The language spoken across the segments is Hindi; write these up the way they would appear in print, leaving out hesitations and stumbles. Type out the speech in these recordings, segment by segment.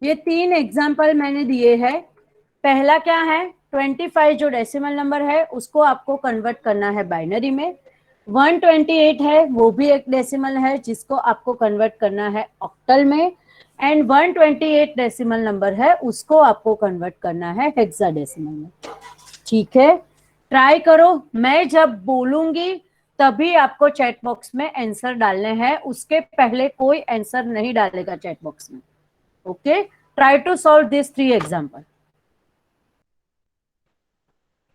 ये 3 एग्जाम्पल मैंने दिए हैं। पहला क्या है, 25 जो डेसिमल नंबर है उसको आपको कन्वर्ट करना है बाइनरी में। 128 है, वो भी एक डेसिमल है जिसको आपको कन्वर्ट करना है ऑक्टल में। एंड 128 डेसिमल नंबर है, उसको आपको कन्वर्ट करना है हेक्साडेसिमल में। ठीक है, ट्राई करो। मैं जब बोलूंगी तभी आपको चैट बॉक्स में आंसर डालने हैं, उसके पहले कोई आंसर नहीं डालेगा चैट बॉक्स में। Okay, try to solve this 3 example.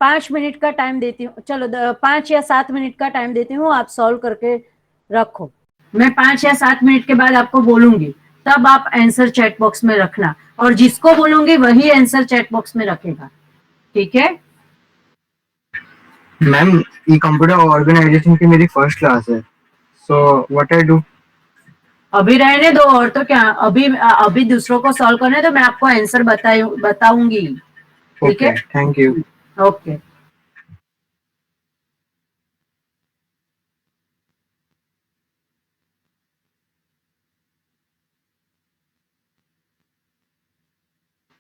5 minute का टाइम देती हूँ, चलो 5 या 7 मिनट का टाइम देती हूँ, आप सॉल्व करके रखो। मैं 5 या 7 मिनट के बाद आपको बोलूंगी, तब आप आंसर चैट बॉक्स में रखना, और जिसको बोलूंगी वही आंसर चैट बॉक्स में रखेगा। ठीक है? मैम, ये कंप्यूटर ऑर्गेनाइजेशन की मेरी फर्स्ट क्लास है, सो व्हाट आई डू? अभी रहने दो, और तो क्या, अभी अभी दूसरों को सॉल्व करने दो, मैं आपको आंसर बताऊंगी। ठीक है? Okay, thank you. Okay.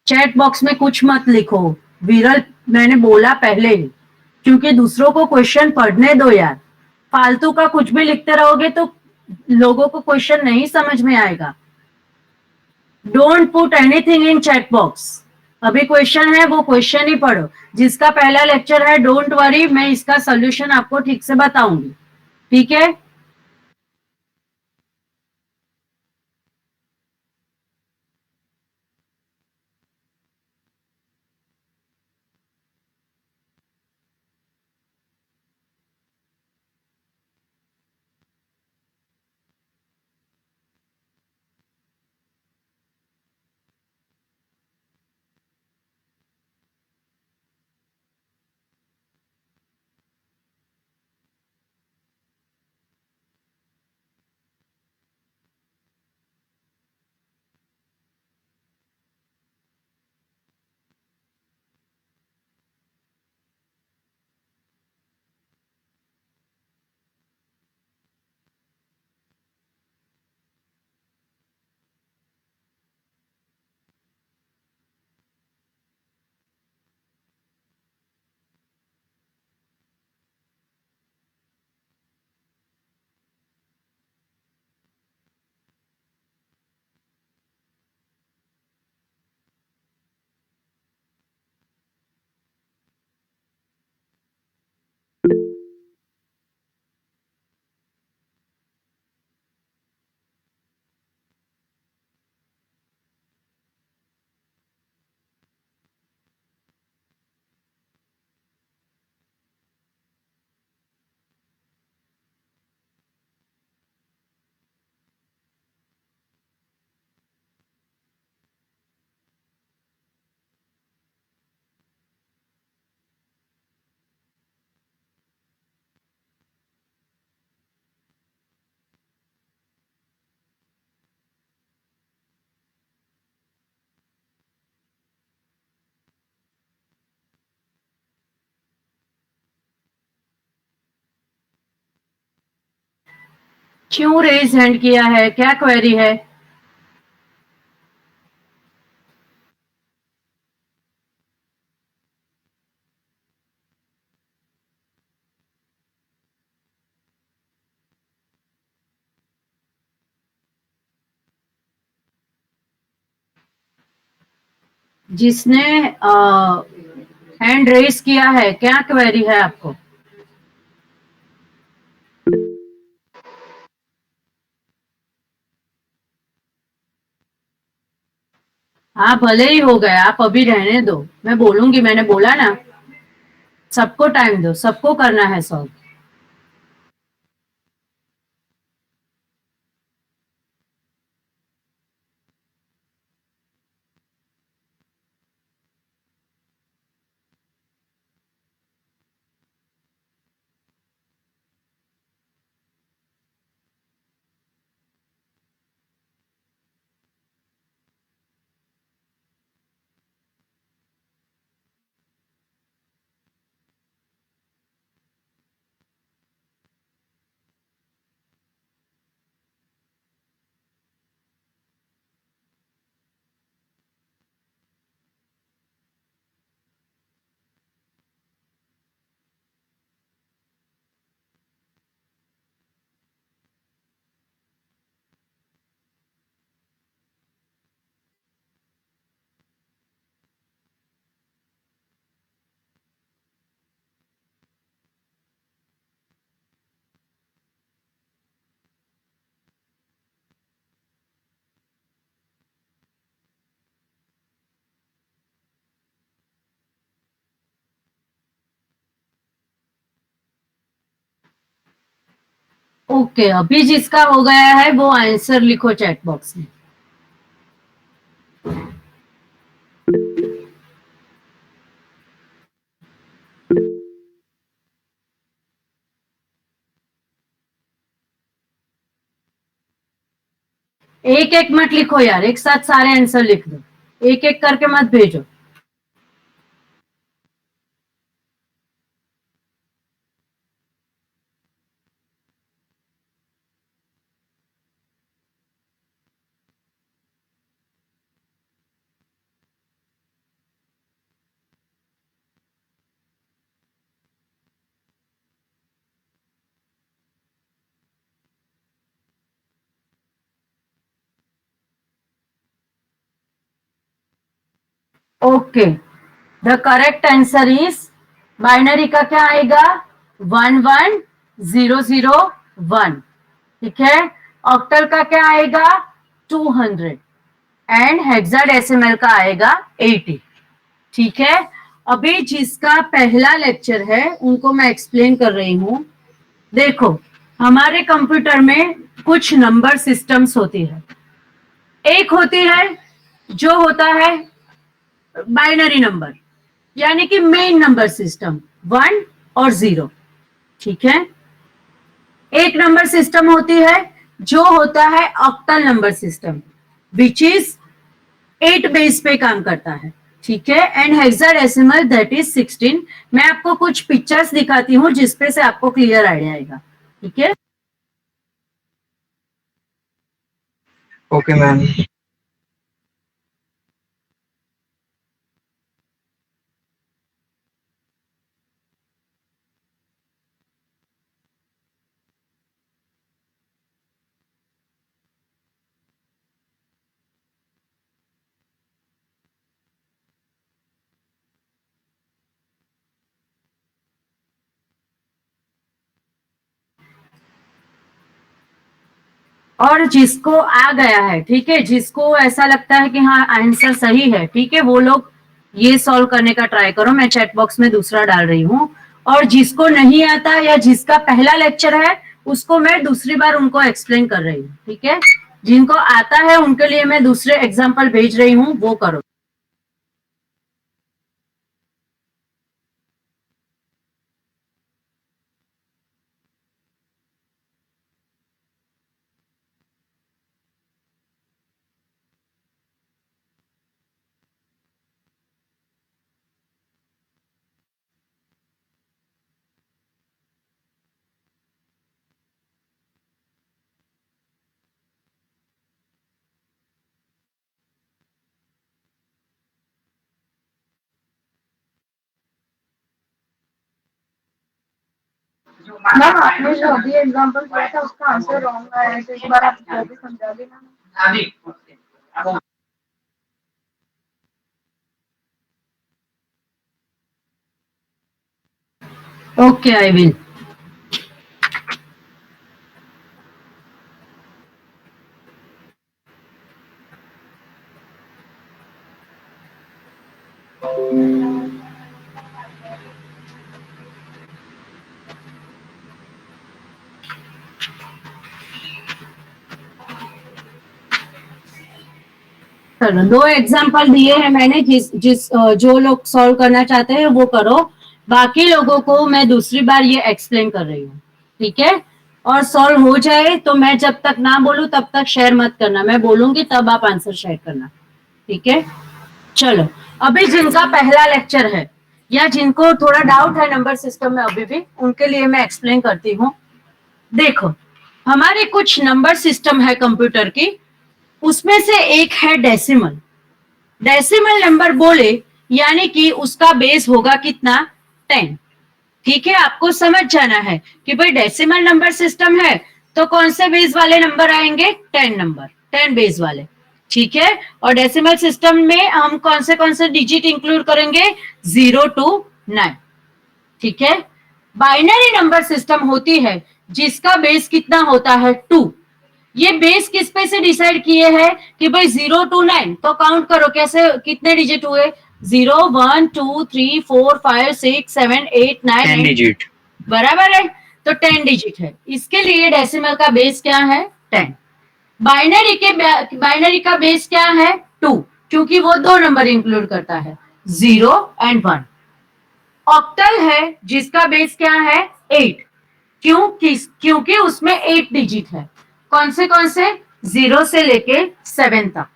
Chat box में कुछ मत लिखो, विरल, मैंने बोला पहले ही, क्योंकि दूसरों को क्वेश्चन पढ़ने दो यार। फालतू का कुछ भी लिखते रहोगे तो लोगों को क्वेश्चन नहीं समझ में आएगा। Don't put anything in chat box. अभी क्वेश्चन है, वो क्वेश्चन ही पढ़ो। जिसका पहला लेक्चर है, डोंट वरी, मैं इसका सोल्यूशन आपको ठीक से बताऊंगी। ठीक है? क्यों रेज हैंड किया है, क्या क्वेरी है? जिसने हैंड रेस किया है, क्या क्वेरी है आपको? हाँ, भले ही हो गए, आप अभी रहने दो, मैं बोलूंगी, मैंने बोला ना, सबको टाइम दो, सबको करना है सॉल्व। ओके, अभी जिसका हो गया है वो आंसर लिखो चैट बॉक्स में। एक एक मत लिखो यार, एक साथ सारे आंसर लिख दो, एक एक करके मत भेजो। Okay, the correct answer is, binary का क्या आएगा, 11001। ठीक है, ऑक्टल का क्या आएगा, 200, एंड हेक्साडेसिमल का आएगा 80। ठीक है, अभी जिसका पहला लेक्चर है उनको मैं एक्सप्लेन कर रही हूं। देखो, हमारे कंप्यूटर में कुछ नंबर सिस्टम्स होती है। एक होती है जो होता है बाइनरी नंबर, यानी कि मेन नंबर सिस्टम 1 और 0। ठीक है, एक नंबर सिस्टम होती है जो होता है octal number system, which is 8 base पे काम करता है। ठीक है, एंड हेक्साडेसिमल दैट इज 16। मैं आपको कुछ पिक्चर्स दिखाती हूँ जिसपे से आपको क्लियर आइडिया आएगा। ठीक है, ओके मैम। और जिसको आ गया है, ठीक है, जिसको ऐसा लगता है कि हाँ आंसर सही है, ठीक है, वो लोग ये सॉल्व करने का ट्राई करो। मैं चैट बॉक्स में दूसरा डाल रही हूँ। और जिसको नहीं आता या जिसका पहला लेक्चर है उसको मैं दूसरी बार उनको एक्सप्लेन कर रही हूँ। ठीक है, जिनको आता है उनके लिए मैं दूसरे एग्जाम्पल भेज रही हूँ, वो करो। मैम आपने जो अभी एग्जांपल दिया था उसका आंसर रॉन्ग आया है, तो एक बार आप जल्दी समझा देना। Okay, I will. चलो, 2 एग्जाम्पल दिए हैं मैंने, जो लोग सॉल्व करना चाहते हैं वो करो। बाकी लोगों को मैं दूसरी बार ये एक्सप्लेन कर रही हूँ। ठीक है, और सॉल्व हो जाए तो मैं जब तक ना बोलूं तब तक शेयर मत करना, मैं बोलूंगी तब आप आंसर शेयर करना। ठीक है, चलो, अभी जिनका पहला लेक्चर है या जिनको थोड़ा डाउट है नंबर सिस्टम में अभी भी, उनके लिए मैं एक्सप्लेन करती हूँ। देखो, हमारे कुछ नंबर सिस्टम है कंप्यूटर की, उसमें से एक है डेसिमल। डेसिमल नंबर बोले यानी कि उसका बेस होगा कितना, 10। ठीक है, आपको समझ जाना है कि भाई डेसिमल नंबर सिस्टम है तो कौन से बेस वाले नंबर आएंगे, 10 नंबर, 10 बेस वाले। ठीक है, और डेसिमल सिस्टम में हम कौन से डिजिट इंक्लूड करेंगे, 0 to 9। ठीक है, बाइनरी नंबर सिस्टम होती है जिसका बेस कितना होता है, 2। ये बेस किस पे से डिसाइड किए हैं कि भाई 0 to 9, तो काउंट करो कैसे, कितने डिजिट हुए, 0 1 2 3 4 5 6 7 8 9 10 डिजिट। बराबर है। तो 10 डिजिट है। इसके लिए डेसिमल का बेस क्या है? 10। बाइनरी का बेस क्या है? 2, क्योंकि वो दो नंबर इंक्लूड करता है, 0 और 1। ऑक्टल है जिसका बेस क्या है? 8, क्योंकि उसमें 8 डिजिट है। कौन से 0 से लेके 7 तक।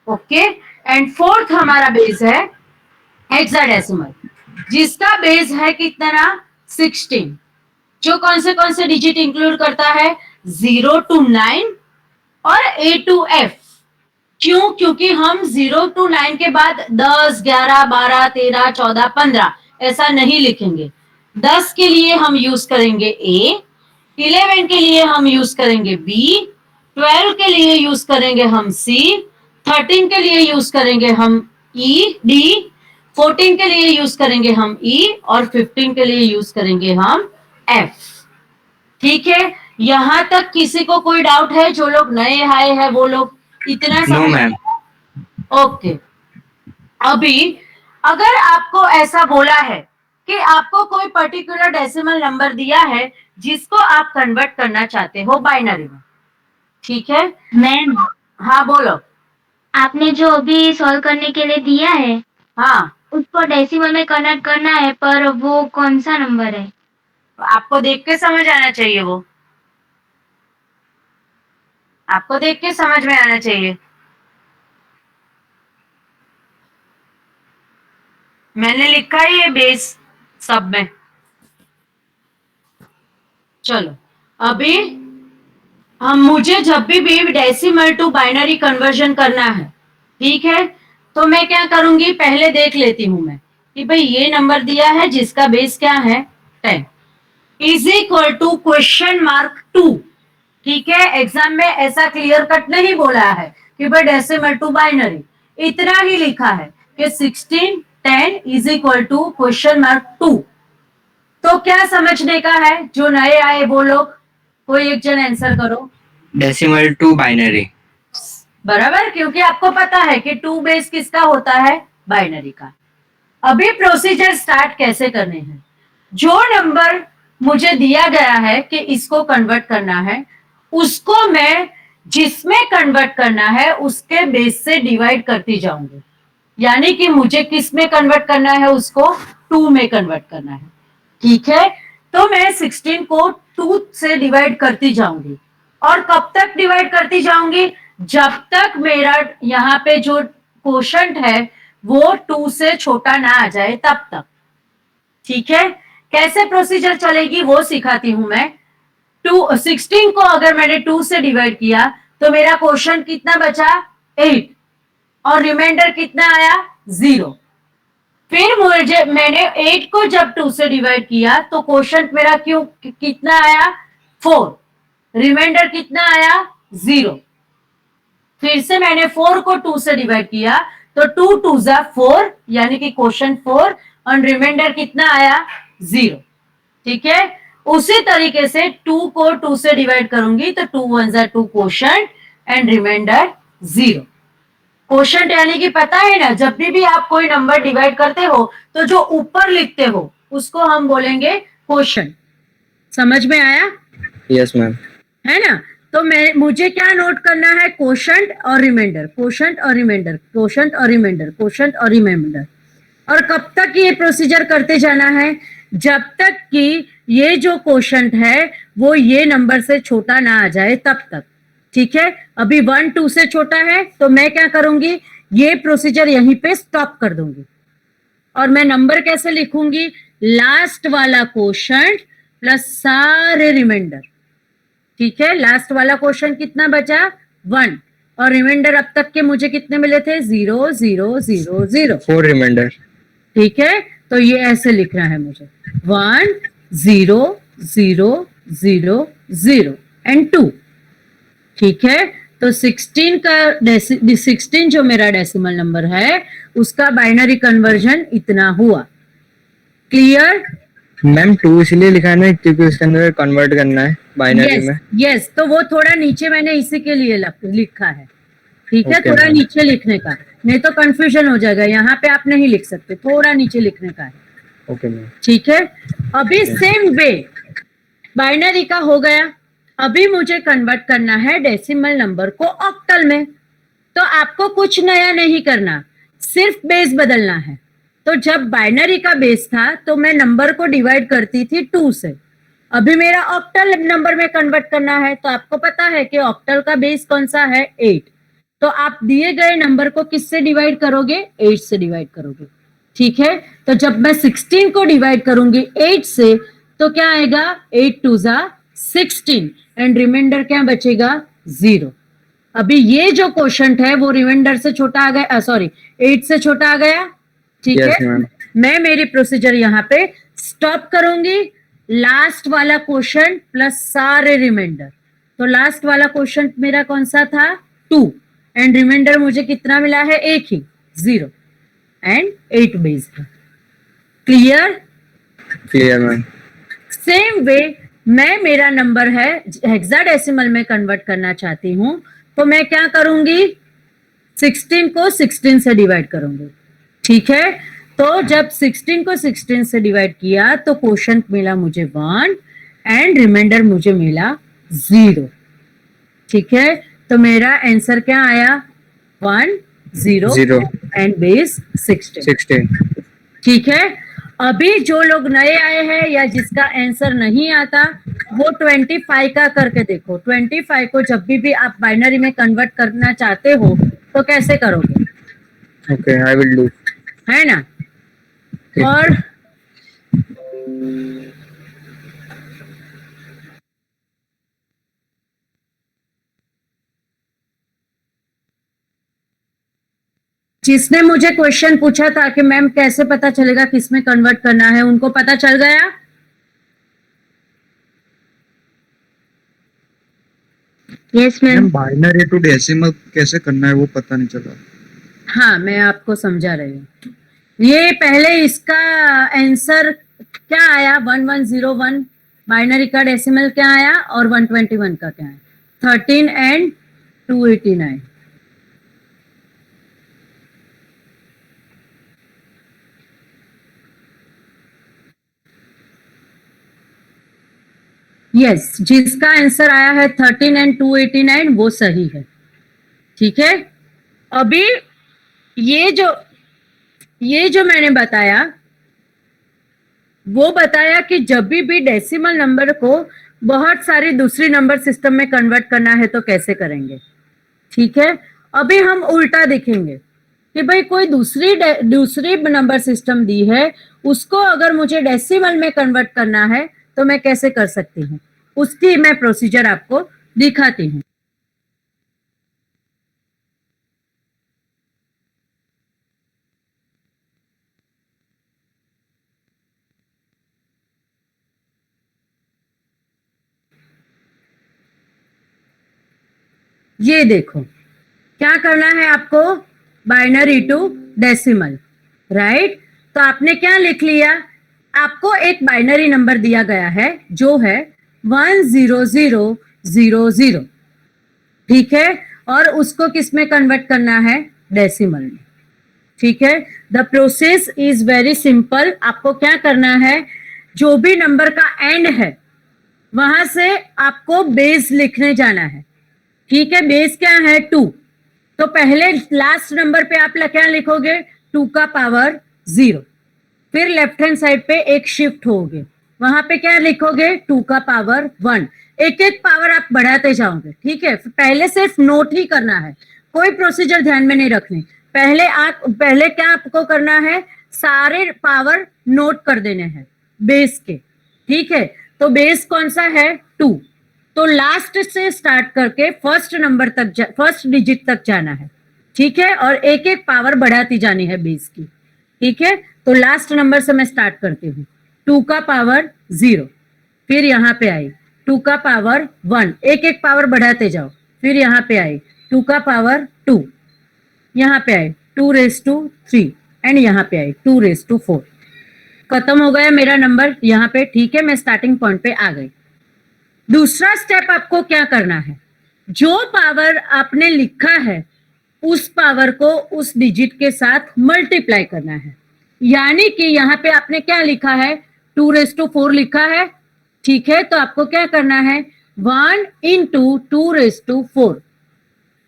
ओके। एंड फोर्थ हमारा बेस है हेक्साडेसिमल, जिसका बेस है कितना? 16, जो कौन से डिजिट इंक्लूड करता है? 0 to 9 और A to F। क्योंकि हम 0 to 9 के बाद 10, 11, 12, 13, 14, 15 ऐसा नहीं लिखेंगे। 10 के लिए हम यूज करेंगे A, 11 के लिए हम यूज करेंगे B, 12 के लिए यूज करेंगे हम C, 13 के लिए यूज करेंगे हम E, D, 14 के लिए यूज करेंगे हम E और 15 के लिए यूज करेंगे हम F। ठीक है, यहां तक किसी को कोई डाउट है? जो लोग नए आए हैं वो लोग इतना नो मैम। ओके। अभी अगर आपको ऐसा बोला है कि आपको कोई पर्टिकुलर डेसिमल नंबर दिया है जिसको आप कन्वर्ट करना चाहते हो बाइनरी में, ठीक है? मैम, हाँ बोलो। आपने जो अभी सॉल्व करने के लिए दिया है, हाँ, उसको डेसिमल में कन्वर्ट करना है, पर वो कौन सा नंबर है? आपको देख के समझ आना चाहिए, वो आपको देख के समझ में आना चाहिए। मैंने लिखा ही है बेस सब में। चलो, अभी मुझे जब भी डेसिमल टू बाइनरी कन्वर्जन करना है, ठीक है, तो मैं क्या करूंगी? पहले देख लेती हूं मैं कि भाई ये नंबर दिया है जिसका बेस क्या है? 10 is equal to question mark 2। ठीक है, एग्जाम में ऐसा क्लियर कट नहीं बोला है कि भाई डेसिमल टू बाइनरी, इतना ही लिखा है कि 16 10 is equal to question mark 2। तो क्या समझने का है? जो नए आए वो लोग कोई एक जन आंसर करो। Decimal to binary. बराबर, क्योंकि आपको पता है कि 2 बेस किसका होता है? बाइनरी का। अभी प्रोसीजर स्टार्ट कैसे करने हैं? जो नंबर मुझे दिया गया है कि इसको कन्वर्ट करना है, उसको मैं जिसमें कन्वर्ट करना है उसके बेस से डिवाइड करती जाऊंगी। यानी कि मुझे किस में कन्वर्ट करना है? उसको 2 में कन्वर्ट करना है। ठीक है, तो मैं 16 को 2 से डिवाइड करती जाऊंगी। और कब तक डिवाइड करती जाऊंगी? जब तक मेरा यहाँ पे जो कोशंट है वो 2 से छोटा ना आ जाए, तब तक। ठीक है, कैसे प्रोसीजर चलेगी वो सिखाती हूं मैं। 16 को अगर मैंने 2 से डिवाइड किया तो मेरा कोशंट कितना बचा? 8 और रिमाइंडर कितना आया? 0। फिर मैंने 8 को जब 2 से डिवाइड किया तो कोशंट मेरा कितना आया? 4। रिमाइंडर कितना आया? 0। फिर से मैंने 4 को 2 से डिवाइड किया तो 2 2 जा 4, यानी कि क्वेश्चन 4 और रिमाइंडर कितना आया? 0। ठीक है, उसी तरीके से 2 को 2 से डिवाइड करूंगी तो 2 1 जा 2 क्वेश्चन एंड रिमाइंडर 0। क्वेश्चन यानी कि पता है ना, जब भी आप कोई नंबर डिवाइड करते हो तो जो ऊपर लिखते हो उसको हम बोलेंगे क्वेश्चन। समझ में आया? Yes ma'am. है ना? तो मुझे क्या नोट करना है? क्वोशंट और रिमाइंडर, क्वोशंट और रिमाइंडर, क्वोशंट और रिमाइंडर, क्वोशंट और रिमाइंडर। और कब तक ये प्रोसीजर करते जाना है? जब तक कि ये जो क्वोशंट है वो ये नंबर से छोटा ना आ जाए, तब तक। ठीक है, अभी 1 2 से छोटा है तो मैं क्या करूंगी? ये प्रोसीजर यहीं पे स्टॉप कर दूंगी। और मैं नंबर कैसे लिखूंगी? लास्ट वाला क्वोशंट प्लस सारे रिमाइंडर। ठीक है, लास्ट वाला क्वेश्चन कितना बचा? 1 और रिमाइंडर अब तक के मुझे कितने मिले थे? 0 0 0 0। 4 रिमाइंडर। ठीक है, तो ये ऐसे लिखना है मुझे, 1 0 0 0 0 एंड 2। ठीक है, तो 16 जो मेरा डेसिमल नंबर है उसका बाइनरी कन्वर्जन इतना हुआ। क्लियर? मैम 2 इसलिए लिखा है ना क्योंकि उसके अंदर कन्वर्ट करना है बाइनरी में। यस, तो वो थोड़ा नीचे मैंने इसी के लिए लिखा है। ठीक है, Okay, थोड़ा ma'am. नीचे लिखने का, नहीं तो कंफ्यूजन हो जाएगा। यहाँ पे आप नहीं लिख सकते, थोड़ा नीचे लिखने का है। Okay ma'am. ठीक है, अभी सेम वे बाइनरी का हो गया। अभी मुझे कन्वर्ट करना है डेसिमल नंबर को ऑक्टल में। तो आपको कुछ नया नहीं करना, सिर्फ बेस बदलना है। तो जब बाइनरी का बेस था तो मैं नंबर को डिवाइड करती थी 2 से। अभी मेरा ऑक्टल नंबर में कन्वर्ट करना है, तो आपको पता है कि ऑक्टल का बेस कौन सा है, 8। तो आप दिए गए नंबर को किससे डिवाइड करोगे, 8 से डिवाइड करोगे। ठीक है, तो जब मैं 16 को डिवाइड करूंगी 8 से तो क्या आएगा, 8 2 जा 16 एंड रिमाइंडर क्या बचेगा, 0। अभी ये जो क्वेश्चन है वो रिमाइंडर से छोटा आ गया, सॉरी 8 से छोटा आ गया। ठीक Yes, है, ma'am. मैं मेरी प्रोसीजर यहाँ पे स्टॉप करूंगी। लास्ट वाला क्वेश्चन प्लस सारे रिमाइंडर। तो लास्ट वाला क्वेश्चन मेरा कौन सा था, 2 एंड रिमाइंडर मुझे कितना मिला है, एक ही, 0 एंड 8 बेस है। Clear? Clear, ma'am. Same way मैं मेरा नंबर है हेक्साडेसिमल में कन्वर्ट करना चाहती हूं, तो मैं क्या करूंगी, 16 को 16 से डिवाइड करूंगी। ठीक है, तो जब 16 को 16 से डिवाइड किया तो क्वोशंट मिला मुझे 1 एंड रिमाइंडर मुझे मिला 0। ठीक है, तो मेरा आंसर क्या आया, 1 0 0 एंड बेस 16। 16. ठीक है, अभी जो लोग नए आए हैं या जिसका आंसर नहीं आता वो 25 का करके देखो। 25 को जब भी आप बाइनरी में कन्वर्ट करना चाहते हो तो कैसे करोगे, Okay, I will do. है ना? ठीक। और जिसने मुझे क्वेश्चन पूछा था कि मैम कैसे पता चलेगा किसमें कन्वर्ट करना है, उनको पता चल गया? Yes ma'am. Binary to decimal कैसे करना है वो पता नहीं चला। हाँ, मैं आपको समझा रही हूँ। ये पहले इसका आंसर क्या आया, 1101 बाइनरी का डेसिमल क्या आया और 121 का क्या है, 13 एंड 289। यस, जिसका आंसर आया है 13 एंड 289 वो सही है। ठीक है, अभी ये जो मैंने बताया वो बताया कि जब भी डेसिमल नंबर को बहुत सारी दूसरी नंबर सिस्टम में कन्वर्ट करना है तो कैसे करेंगे। ठीक है, अभी हम उल्टा देखेंगे कि भाई कोई दूसरी नंबर सिस्टम दी है, उसको अगर मुझे डेसिमल में कन्वर्ट करना है तो मैं कैसे कर सकती हूँ, उसकी मैं प्रोसीजर आपको दिखाती हूँ। ये देखो क्या करना है आपको, बाइनरी टू डेसिमल, राइट? तो आपने क्या लिख लिया, आपको एक बाइनरी नंबर दिया गया है जो है 10000। ठीक है, और उसको किस में कन्वर्ट करना है, डेसिमल में। ठीक है, the process is very simple. आपको क्या करना है, जो भी नंबर का एंड है वहां से आपको बेस लिखने जाना है। ठीक है, बेस क्या है, 2। तो पहले लास्ट नंबर पे आप क्या लिखोगे, 2 का पावर 0। फिर लेफ्ट हैंड साइड पे एक शिफ्ट होगे, वहां पे क्या लिखोगे, 2 का पावर 1। एक एक पावर आप बढ़ाते जाओगे। ठीक है, पहले सिर्फ नोट ही करना है, कोई प्रोसीजर ध्यान में नहीं रखनी। पहले क्या आपको करना है, सारे पावर नोट कर देने हैं बेस के। ठीक है, तो बेस कौन सा है, 2। तो लास्ट से स्टार्ट करके फर्स्ट डिजिट तक जाना है। ठीक है, और एक एक पावर बढ़ाती जानी है बेस की। ठीक है, तो लास्ट नंबर से मैं स्टार्ट करती हूँ, 2 का पावर 0, फिर यहाँ पे आई 2 का पावर 1, एक एक पावर बढ़ाते जाओ, फिर यहाँ पे आई 2 का पावर 2, यहाँ पे आई 2⁻³ एंड यहाँ पे आई 2⁻4। खत्म हो गया मेरा नंबर यहाँ पे। ठीक है, मैं स्टार्टिंग पॉइंट पे आ गई। दूसरा स्टेप आपको क्या करना है, जो पावर आपने लिखा है उस पावर को उस डिजिट के साथ मल्टीप्लाई करना है। यानी कि यहाँ पे आपने क्या लिखा है, 2⁻4 लिखा है। ठीक है, तो आपको क्या करना है, 1 into 2⁴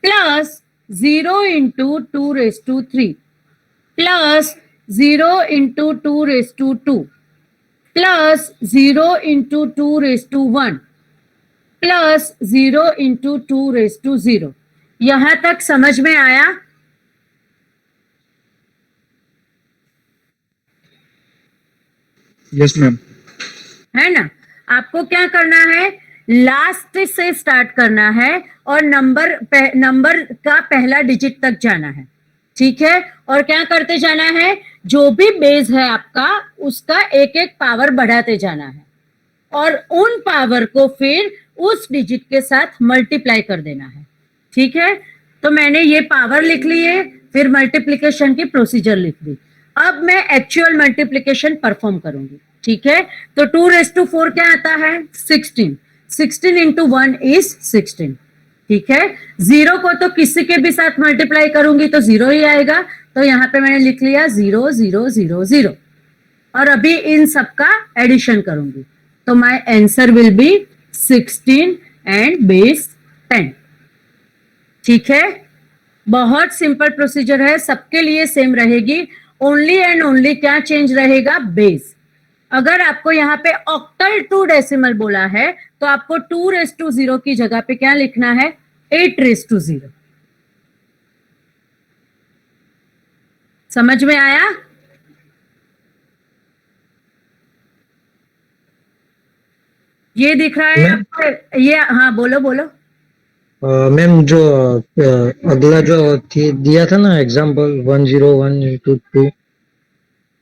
plus 0 into 2�3 plus 0 into 2⁵ plus 0 into 2⁴ plus 0 into 2�0। यहां तक समझ में आया? Yes ma'am. है ना? आपको क्या करना है, लास्ट से स्टार्ट करना है और नंबर का पहला डिजिट तक जाना है। ठीक है, और क्या करते जाना है, जो भी बेस है आपका उसका एक एक पावर बढ़ाते जाना है और उन पावर को फिर उस डिजिट के साथ मल्टीप्लाई कर देना है। ठीक है, तो मैंने ये पावर लिख ली है, फिर मल्टीप्लिकेशन की प्रोसीजर लिख दी। अब मैं एक्चुअल मल्टीप्लिकेशन परफॉर्म करूंगी। ठीक है, तो 2⁴ क्या आता है, 16। 16 इंटू 1 इज 16। ठीक है, 0 को तो किसी के भी साथ मल्टीप्लाई करूंगी तो 0 ही आएगा, तो यहां पे मैंने लिख लिया 0 0 0 0। और अभी इन सबका एडिशन करूंगी, तो my answer will be 16 and base 10। ठीक है, बहुत सिंपल प्रोसीजर है, सबके लिए सेम रहेगी। ओनली एंड ओनली क्या चेंज रहेगा, बेस। अगर आपको यहाँ पे ऑक्टल 2 डेसिमल बोला है तो आपको 2⁵ की जगह पे क्या लिखना है, 8⁵. समझ में आया? ये दिख रहा है आपको? ये हाँ, बोलो बोलो। मैम जो अगला जो दिया था ना एग्जाम्पल 101 2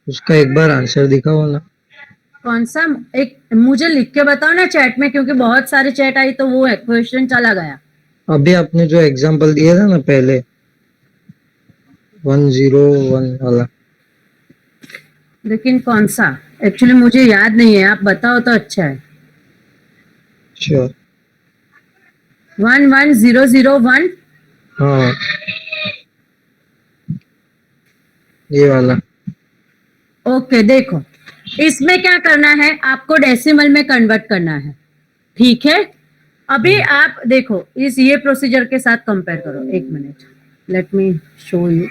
उसका एक बार आंसर दिखाओ ना। कौन सा? एक मुझे लिख के बताओ ना चैट में, क्योंकि बहुत सारे चैट आई तो वो क्वेश्चन चला गया। अभी आपने जो एग्जाम्पल दिया था ना पहले 101 वाला, लेकिन कौन सा, एक्चुअली मुझे याद नहीं है, आप बताओ तो अच्छा है। श्योर। 11001। हाँ ये वाला। ओके, देखो इसमें क्या करना है, आपको डेसिमल में कन्वर्ट करना है। ठीक है, अभी आप देखो इस ये प्रोसीजर के साथ कंपेयर करो। एक minute, let me show you.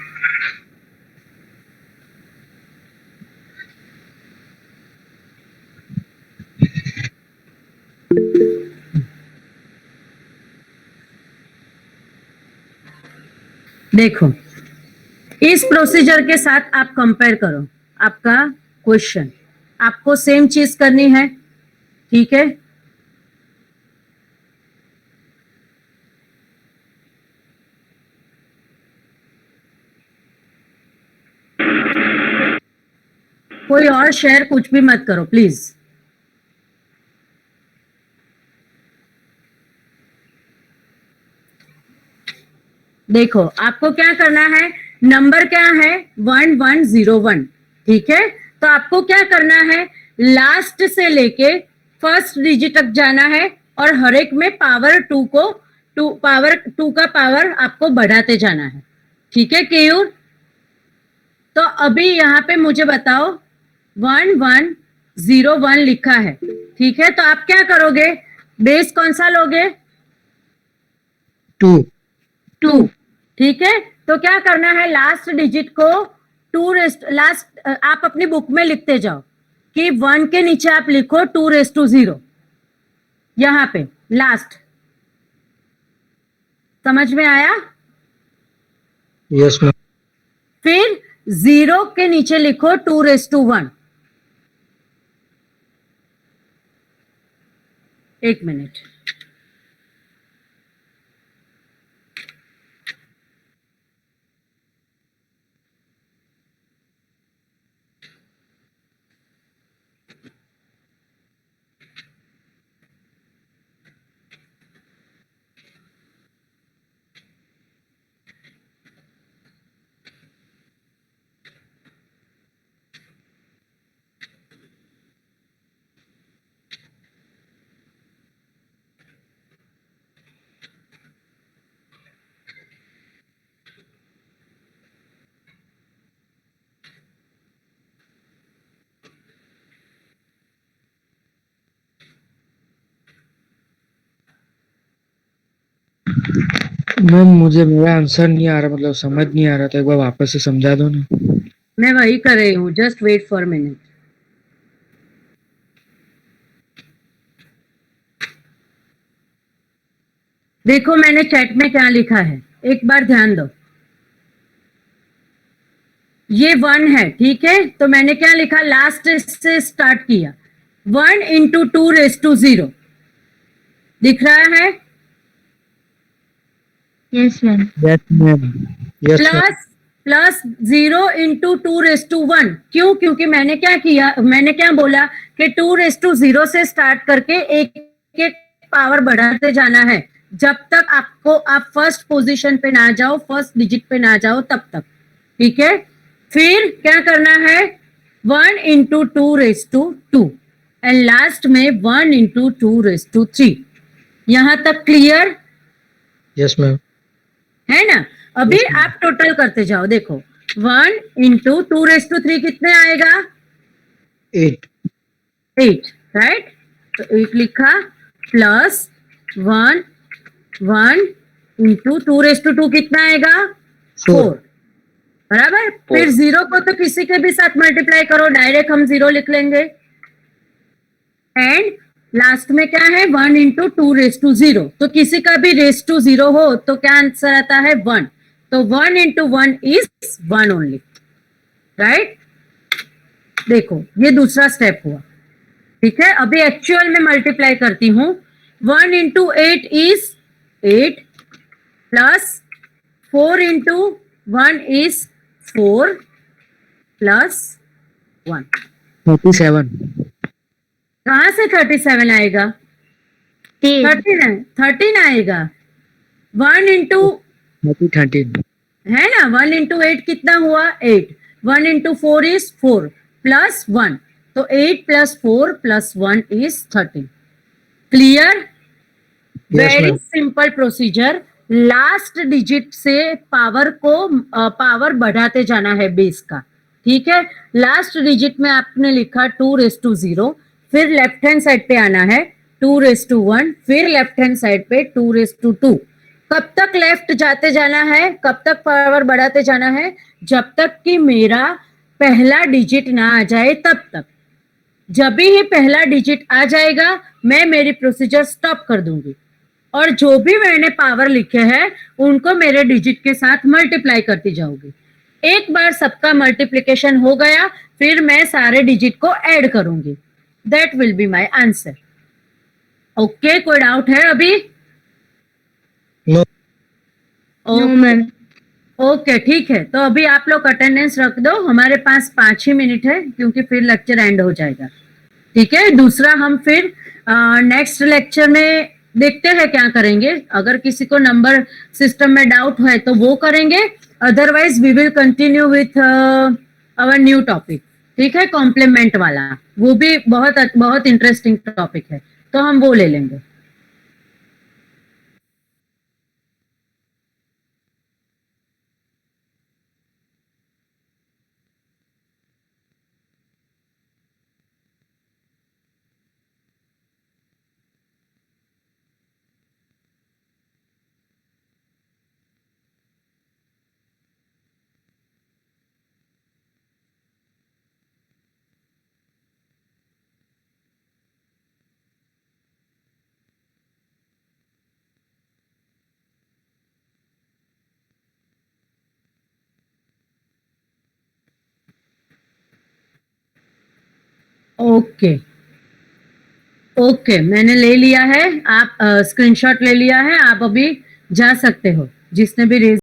देखो इस प्रोसीजर के साथ आप कंपेयर करो आपका क्वेश्चन, आपको सेम चीज करनी है। ठीक है, कोई और शेयर कुछ भी मत करो प्लीज। देखो आपको क्या करना है, नंबर क्या है, 1101। ठीक है, तो आपको क्या करना है, लास्ट से लेके फर्स्ट डिजिट तक जाना है और हर एक में पावर 2 को पावर 2 का पावर आपको बढ़ाते जाना है। ठीक है केयूर, तो अभी यहाँ पे मुझे बताओ 1101 लिखा है। ठीक है, तो आप क्या करोगे, बेस कौन सा लोगे, 2। 2। ठीक है, तो क्या करना है, लास्ट डिजिट को लास्ट आप अपनी बुक में लिखते जाओ कि 1 के नीचे आप लिखो 2⁵, यहां पे लास्ट। समझ में आया? Yes ma'am. फिर 0 के नीचे लिखो 2⁵1। एक मिनट, मैम मुझे मेरा आंसर नहीं आ रहा, मतलब समझ नहीं आ रहा, तो एक बार वापस से समझा दो ना। मैं वही कर रही हूँ, जस्ट वेट फॉर मिनट। देखो मैंने चैट में क्या लिखा है, एक बार ध्यान दो। ये 1 है, ठीक है, तो मैंने क्या लिखा, लास्ट से स्टार्ट किया, 1 इंटू 2⁻0 दिख रहा है, yes ma'am. Yes ma'am, yes ma'am. Plus 0 into 2⁻1। क्यों? क्योंकि मैंने क्या किया, मैंने क्या बोला कि 2⁻0 से स्टार्ट करके एक एक पावर बढ़ाते जाना है, जब तक आप फर्स्ट पोजीशन पे ना जाओ, फर्स्ट डिजिट पे ना जाओ, तब तक, ठीक है। फिर क्या करना है, 1 इंटू 2⁻2 एंड लास्ट में 1 इंटू 2⁻3। यहां तक क्लियर यस मैम। है ना? अभी आप टोटल करते जाओ, देखो 1 इंटू 2⁻3 कितने आएगा, 8। 8, राइट। तो 8 लिखा, प्लस 1 इंटू 2⁻2 कितना आएगा, 4, बराबर। फिर 0 को तो किसी के भी साथ मल्टीप्लाई करो, डायरेक्ट हम 0 लिख लेंगे। एंड लास्ट में क्या है, 1 इंटू 2⁻0, तो किसी का भी रेस टू 0 हो तो क्या आंसर आता है, 1। तो 1 इंटू 1 इज 1 ओनली, राइट। देखो ये दूसरा स्टेप हुआ, ठीक है। अभी एक्चुअल में मल्टीप्लाई करती हूं, 1 into 8 is 8, plus 4 into 1 is 4, plus 1। 37। कहां से 37 आएगा, 13 आएगा। 1 इंटू 13। है ना, 1 इंटू 8 कितना हुआ, 8। 1 इंटू 4 इज 4, प्लस 1, तो 8 plus 4 plus 1 is 13। Clear? Very simple procedure. Last digit से पावर बढ़ाते जाना है बेस का, ठीक है। लास्ट डिजिट में आपने लिखा 2⁻0, फिर लेफ्ट हैंड साइड पे आना है 2⁻1, फिर लेफ्ट हैंड साइड पे 2⁻2। कब तक लेफ्ट जाते जाना है, कब तक पावर बढ़ाते जाना है, जब तक कि मेरा पहला डिजिट ना आ जाए, तब तक। जब भी पहला डिजिट आ जाएगा मैं मेरी प्रोसीजर स्टॉप कर दूंगी, और जो भी मैंने पावर लिखे हैं उनको मेरे डिजिट के साथ मल्टीप्लाई करती जाऊंगी। एक बार सबका मल्टीप्लिकेशन हो गया, फिर मैं सारे डिजिट को ऐड करूंगी। That will be my answer. Okay, कोई डाउट है अभी? नो। No ma'am. ओके, ठीक है। तो अभी आप लोग अटेंडेंस रख दो, हमारे पास 5 ही मिनट है, क्योंकि फिर लेक्चर एंड हो जाएगा, ठीक है। दूसरा हम फिर नेक्स्ट लेक्चर में देखते हैं क्या करेंगे। अगर किसी को नंबर सिस्टम में डाउट है तो वो करेंगे, otherwise we will continue with our new topic, ठीक है, कॉम्प्लीमेंट वाला। वो भी बहुत बहुत इंटरेस्टिंग टॉपिक है, तो हम वो ले लेंगे। ओके ओके, मैंने ले लिया है, आप स्क्रीनशॉट ले लिया है, आप अभी जा सकते हो, जिसने भी रेज